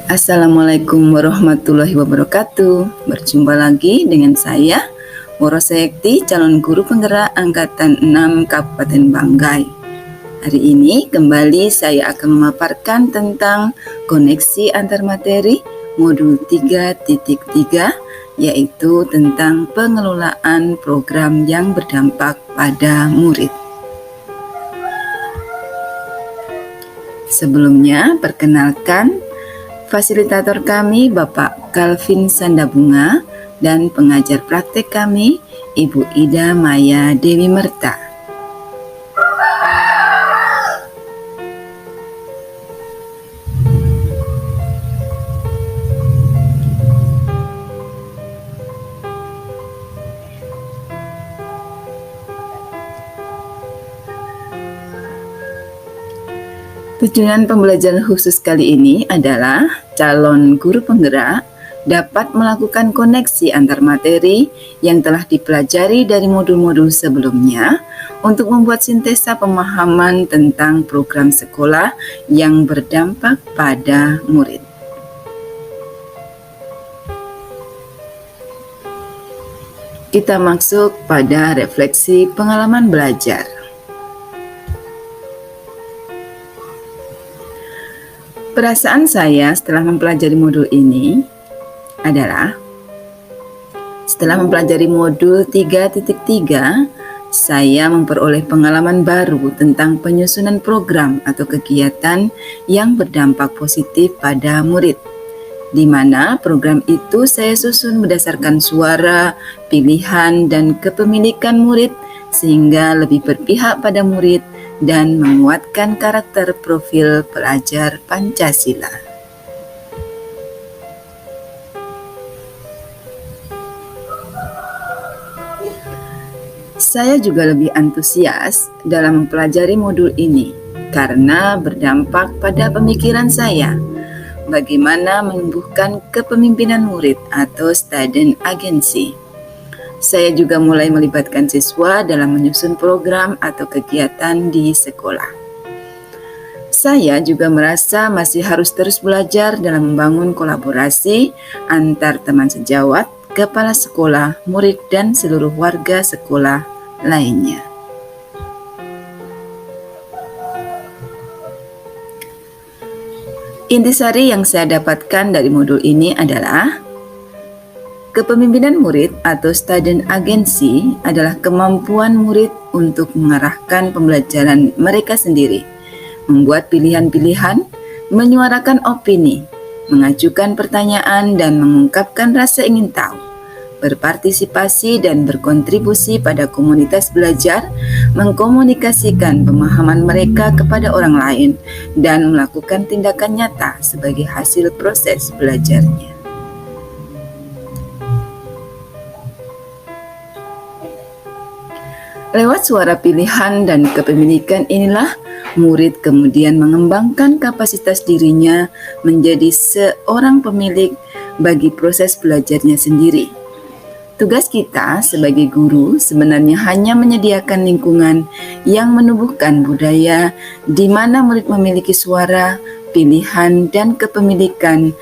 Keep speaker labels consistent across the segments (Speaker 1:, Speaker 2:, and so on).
Speaker 1: Assalamualaikum warahmatullahi wabarakatuh. Berjumpa lagi dengan saya, Woro Sekti, calon guru penggerak Angkatan 6 Kabupaten Banggai. Hari ini kembali saya akan memaparkan tentang koneksi antar materi modul 3.3, yaitu tentang pengelolaan program yang berdampak pada murid. Sebelumnya, perkenalkan fasilitator kami Bapak Calvin Sandabunga dan pengajar praktek kami Ibu Ida Maya Dewi Merta. Tujuan pembelajaran khusus kali ini adalah calon guru penggerak dapat melakukan koneksi antar materi yang telah dipelajari dari modul-modul sebelumnya untuk membuat sintesa pemahaman tentang program sekolah yang berdampak pada murid. Kita masuk pada refleksi pengalaman belajar. Perasaan saya setelah mempelajari modul ini adalah setelah mempelajari modul 3.3, saya memperoleh pengalaman baru tentang penyusunan program atau kegiatan yang berdampak positif pada murid, di mana program itu saya susun berdasarkan suara, pilihan, dan kepemilikan murid sehingga lebih berpihak pada murid dan menguatkan karakter profil pelajar Pancasila. Saya juga lebih antusias dalam mempelajari modul ini karena berdampak pada pemikiran saya bagaimana menumbuhkan kepemimpinan murid atau student agency. Saya juga mulai melibatkan siswa dalam menyusun program atau kegiatan di sekolah. Saya juga merasa masih harus terus belajar dalam membangun kolaborasi antar teman sejawat, kepala sekolah, murid, dan seluruh warga sekolah lainnya. Intisari yang saya dapatkan dari modul ini adalah kepemimpinan murid atau student agency adalah kemampuan murid untuk mengarahkan pembelajaran mereka sendiri, membuat pilihan-pilihan, menyuarakan opini, mengajukan pertanyaan dan mengungkapkan rasa ingin tahu, berpartisipasi dan berkontribusi pada komunitas belajar, mengkomunikasikan pemahaman mereka kepada orang lain, dan melakukan tindakan nyata sebagai hasil proses belajarnya. Lewat suara pilihan dan kepemilikan inilah murid kemudian mengembangkan kapasitas dirinya menjadi seorang pemilik bagi proses belajarnya sendiri. Tugas kita sebagai guru sebenarnya hanya menyediakan lingkungan yang menumbuhkan budaya di mana murid memiliki suara, pilihan, dan kepemilikan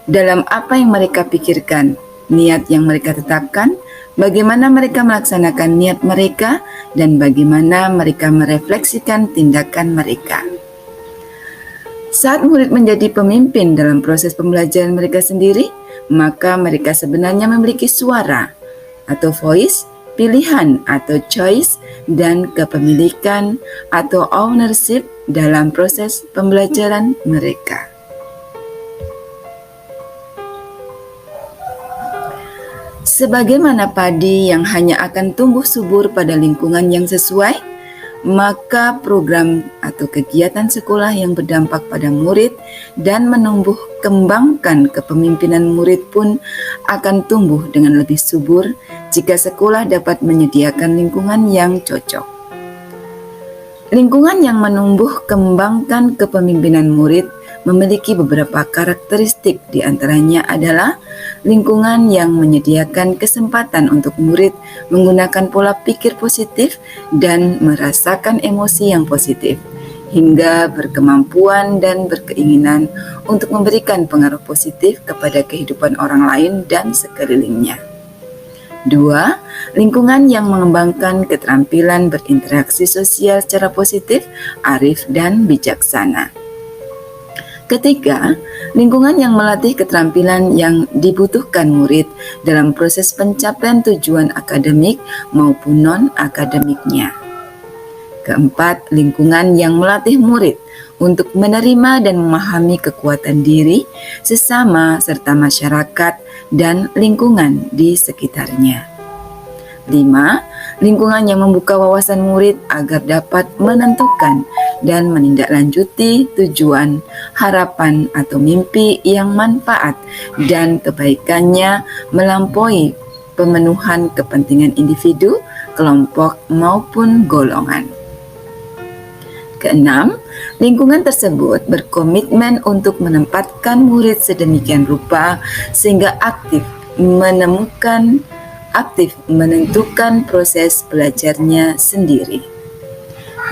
Speaker 1: dalam apa yang mereka pikirkan, niat yang mereka tetapkan, bagaimana mereka melaksanakan niat mereka, dan bagaimana mereka merefleksikan tindakan mereka. Saat murid menjadi pemimpin dalam proses pembelajaran mereka sendiri, maka mereka sebenarnya memiliki suara atau voice, pilihan atau choice, dan kepemilikan atau ownership dalam proses pembelajaran mereka. Sebagaimana padi yang hanya akan tumbuh subur pada lingkungan yang sesuai, maka program atau kegiatan sekolah yang berdampak pada murid dan menumbuh kembangkan kepemimpinan murid pun akan tumbuh dengan lebih subur jika sekolah dapat menyediakan lingkungan yang cocok. Lingkungan yang menumbuh kembangkan kepemimpinan murid memiliki beberapa karakteristik, di antaranya adalah lingkungan yang menyediakan kesempatan untuk murid menggunakan pola pikir positif dan merasakan emosi yang positif, hingga berkemampuan dan berkeinginan untuk memberikan pengaruh positif kepada kehidupan orang lain dan sekelilingnya. 2. Lingkungan yang mengembangkan keterampilan berinteraksi sosial secara positif, arif, dan bijaksana. Ketiga, lingkungan yang melatih keterampilan yang dibutuhkan murid dalam proses pencapaian tujuan akademik maupun non-akademiknya. Keempat, lingkungan yang melatih murid untuk menerima dan memahami kekuatan diri, sesama, serta masyarakat dan lingkungan di sekitarnya. 5. Lingkungan yang membuka wawasan murid agar dapat menentukan dan menindaklanjuti tujuan, harapan, atau mimpi yang manfaat dan kebaikannya melampaui pemenuhan kepentingan individu, kelompok, maupun golongan. Keenam, lingkungan tersebut berkomitmen untuk menempatkan murid sedemikian rupa sehingga aktif menentukan proses belajarnya sendiri.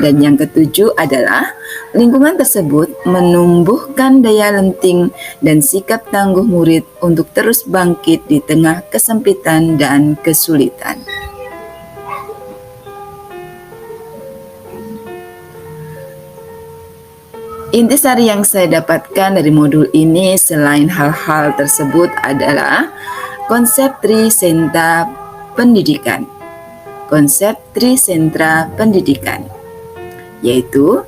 Speaker 1: Dan yang ketujuh adalah lingkungan tersebut menumbuhkan daya lenting dan sikap tangguh murid untuk terus bangkit di tengah kesempitan dan kesulitan. Intisari yang saya dapatkan dari modul ini selain hal-hal tersebut adalah konsep trisentra pendidikan. Konsep trisentra pendidikan, yaitu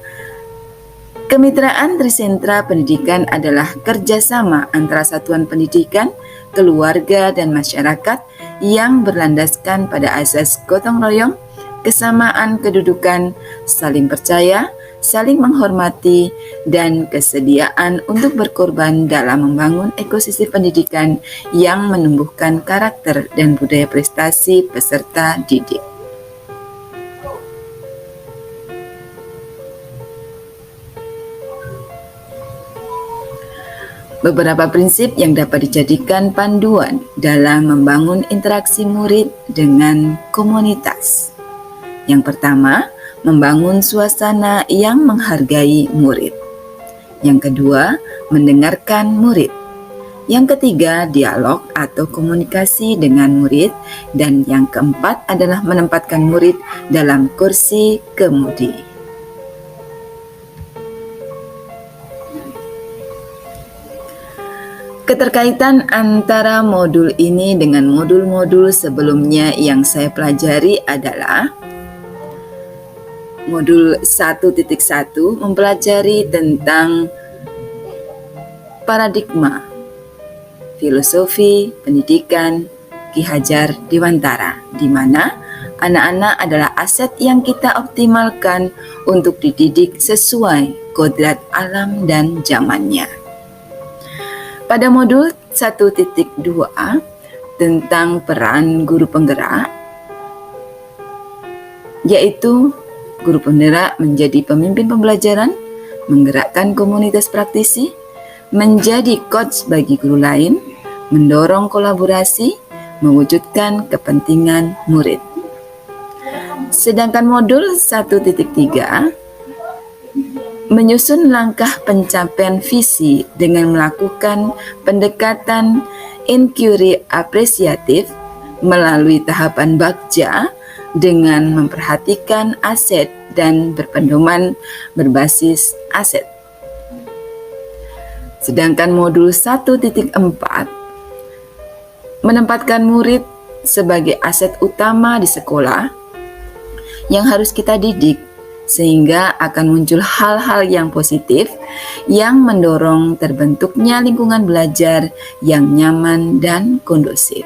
Speaker 1: kemitraan trisentra pendidikan adalah kerjasama antara satuan pendidikan, keluarga, dan masyarakat yang berlandaskan pada asas gotong royong, kesamaan kedudukan, saling percaya, saling menghormati, dan kesediaan untuk berkorban dalam membangun ekosistem pendidikan yang menumbuhkan karakter dan budaya prestasi peserta didik. Beberapa prinsip yang dapat dijadikan panduan dalam membangun interaksi murid dengan komunitas. Yang pertama, membangun suasana yang menghargai murid. Yang kedua, mendengarkan murid. Yang ketiga, dialog atau komunikasi dengan murid. Dan yang keempat adalah menempatkan murid dalam kursi kemudi. Keterkaitan antara modul ini dengan modul-modul sebelumnya yang saya pelajari adalah modul 1.1 mempelajari tentang paradigma filosofi pendidikan Ki Hajar Dewantara, di mana anak-anak adalah aset yang kita optimalkan untuk dididik sesuai kodrat alam dan zamannya. Pada modul 1.2 tentang peran guru penggerak, yaitu guru penggerak menjadi pemimpin pembelajaran, menggerakkan komunitas praktisi, menjadi coach bagi guru lain, mendorong kolaborasi, mewujudkan kepentingan murid. Sedangkan modul 1.3 menyusun langkah pencapaian visi dengan melakukan pendekatan inquiry apresiatif melalui tahapan bagja dengan memperhatikan aset dan berpedoman berbasis aset. Sedangkan modul 1.4 menempatkan murid sebagai aset utama di sekolah yang harus kita didik, sehingga akan muncul hal-hal yang positif yang mendorong terbentuknya lingkungan belajar yang nyaman dan kondusif.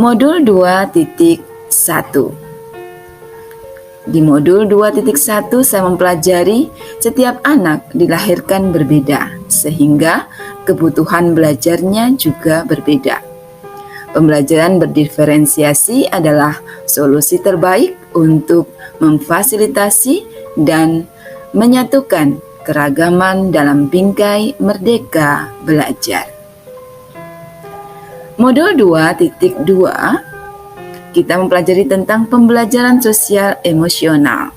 Speaker 1: Modul 2.1. Di modul 2.1 saya mempelajari setiap anak dilahirkan berbeda, sehingga kebutuhan belajarnya juga berbeda. Pembelajaran berdiferensiasi adalah solusi terbaik untuk memfasilitasi dan menyatukan keragaman dalam bingkai merdeka belajar. Modul 2.2 kita mempelajari tentang pembelajaran sosial emosional.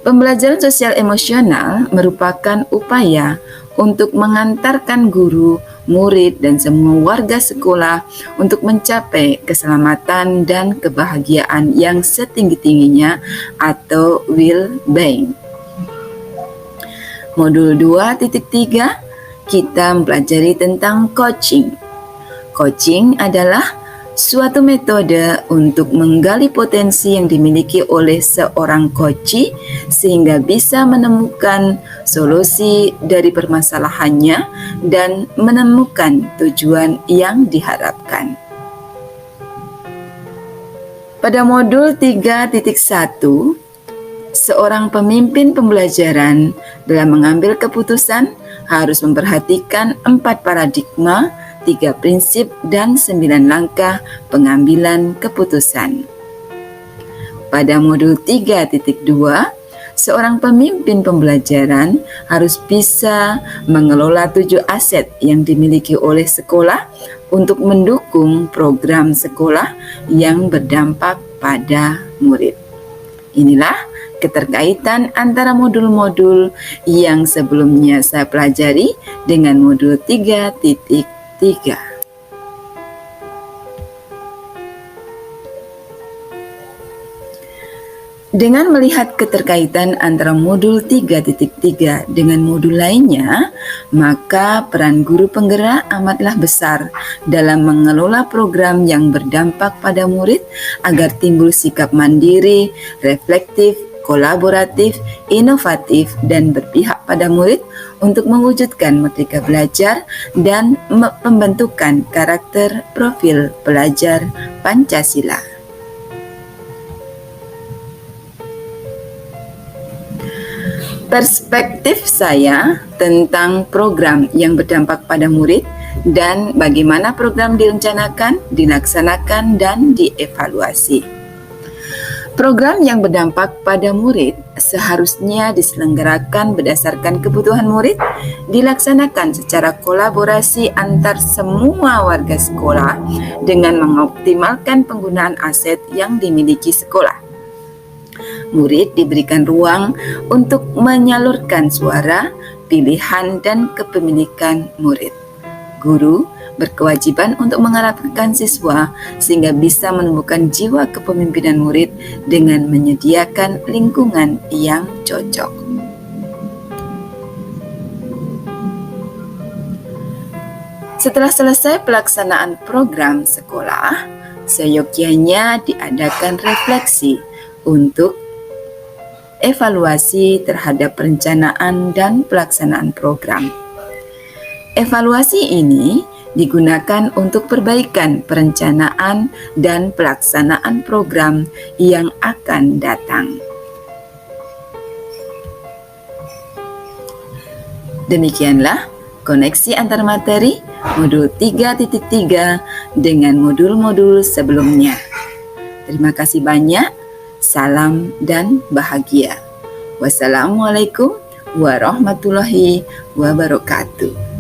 Speaker 1: Pembelajaran sosial emosional merupakan upaya untuk mengantarkan guru, murid, dan semua warga sekolah untuk mencapai keselamatan dan kebahagiaan yang setinggi-tingginya atau well-being. Modul 2.3, kita mempelajari tentang coaching. Coaching adalah suatu metode untuk menggali potensi yang dimiliki oleh seorang coachee sehingga bisa menemukan solusi dari permasalahannya dan menemukan tujuan yang diharapkan. Pada modul 3.1, seorang pemimpin pembelajaran dalam mengambil keputusan harus memperhatikan 4 paradigma, 3 prinsip, dan 9 langkah pengambilan keputusan. Pada modul 3.2, seorang pemimpin pembelajaran harus bisa mengelola 7 aset yang dimiliki oleh sekolah untuk mendukung program sekolah yang berdampak pada murid. Inilah keterkaitan antara modul-modul yang sebelumnya saya pelajari dengan modul 3.3. Dengan melihat keterkaitan antara modul 3.3 dengan modul lainnya, maka peran guru penggerak amatlah besar dalam mengelola program yang berdampak pada murid agar timbul sikap mandiri, reflektif, kolaboratif, inovatif, dan berpihak pada murid untuk mewujudkan merdeka belajar dan pembentukan karakter profil pelajar Pancasila. Perspektif saya tentang program yang berdampak pada murid dan bagaimana program direncanakan, dilaksanakan, dan dievaluasi. Program yang berdampak pada murid seharusnya diselenggarakan berdasarkan kebutuhan murid, dilaksanakan secara kolaborasi antar semua warga sekolah dengan mengoptimalkan penggunaan aset yang dimiliki sekolah. Murid diberikan ruang untuk menyalurkan suara, pilihan, dan kepemilikan murid. Guru berkewajiban untuk mengarahkan siswa sehingga bisa menumbuhkan jiwa kepemimpinan murid dengan menyediakan lingkungan yang cocok. Setelah selesai pelaksanaan program sekolah, seyogyanya diadakan refleksi untuk evaluasi terhadap perencanaan dan pelaksanaan program. Evaluasi ini digunakan untuk perbaikan perencanaan dan pelaksanaan program yang akan datang. Demikianlah koneksi antar materi modul 3.3 dengan modul-modul sebelumnya. Terima kasih banyak. Salam dan bahagia. Wassalamualaikum warahmatullahi wabarakatuh.